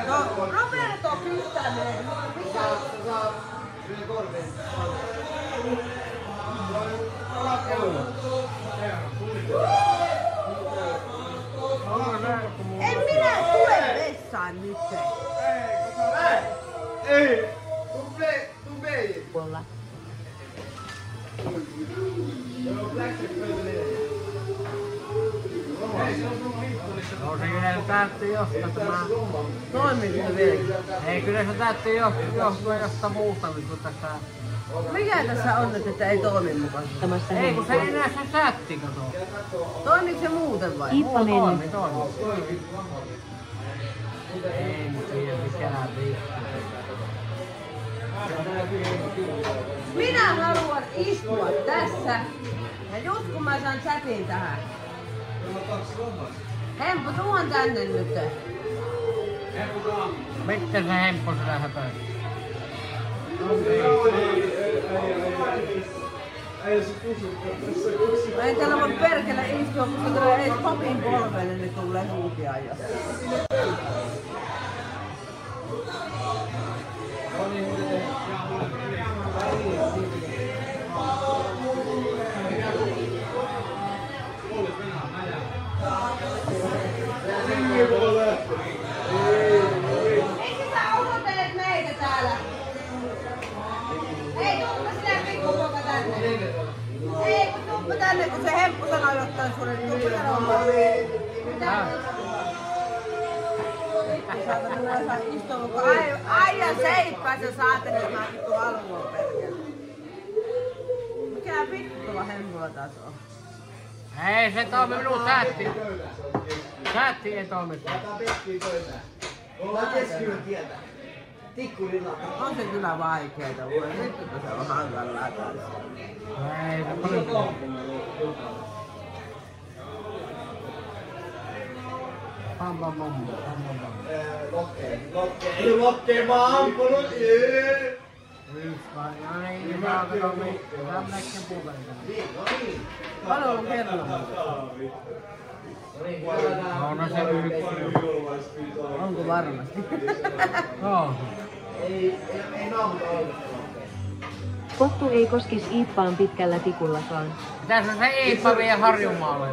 No, Roberto Pistanen. Saa yli korveen. En minä tule vessaan nyt. Ei! Tuu vei! Puolella. No se kyllä täytyy jostain tämä. Toimiiko se vieläkin? Ei kyllä se täytyy johtua jostain muusta kuin tästä. Mikä tässä on nyt, että ei toimi mukaan? Ei kun se ei näe se chatti kato. Toimiiko se muuten vai? Iippa meni. Toimi. Ei nyt tiedä mikään viikko. Minä haluan istua tässä. Ja just kun mä saan chatin tähän. Hemppu, tuon tänne nyt. Miten se Hemppu sitä höpöi? Ei täällä voi perkele istua, kun se tulee edes popin polvelle, niin tulee huutia jo. Eikö sä odotelet meitä täällä? Ei, tuuppa sinä pikkupoika tänne. Ei, kun tuuppa tänne, kun se Hemppu sanoi jotain sulle, niin tuuppa sanomaan. Mitä? Vittu saata, minä saan istua, kun aina seippää se saatana, että mä vittu haluan perkele. Mikä vittua Hempulla taas on? Ei se toimi minun chatti. Chatti ei toimi. Laitetaan pekkiä pöytään. Ollaan keskiyön tietä. Tikkurilla. On se kyllä vaikeeta, voi nyt kun se on hankalaa kanssa. Ei se paljon. Pam pam pam. Lokkeen mä oon ampunut. Yksi vai? No niin, niin saa kato mikko. Tää on näkken puolelta. Paljon on kerran. No se yksi. Onko varmasti? Joo. Ei naamuta oikeastaan. Pottu ei koskis Iippaan pitkällä tikullakaan. Pitäis se Iippa vie Harjumaalle.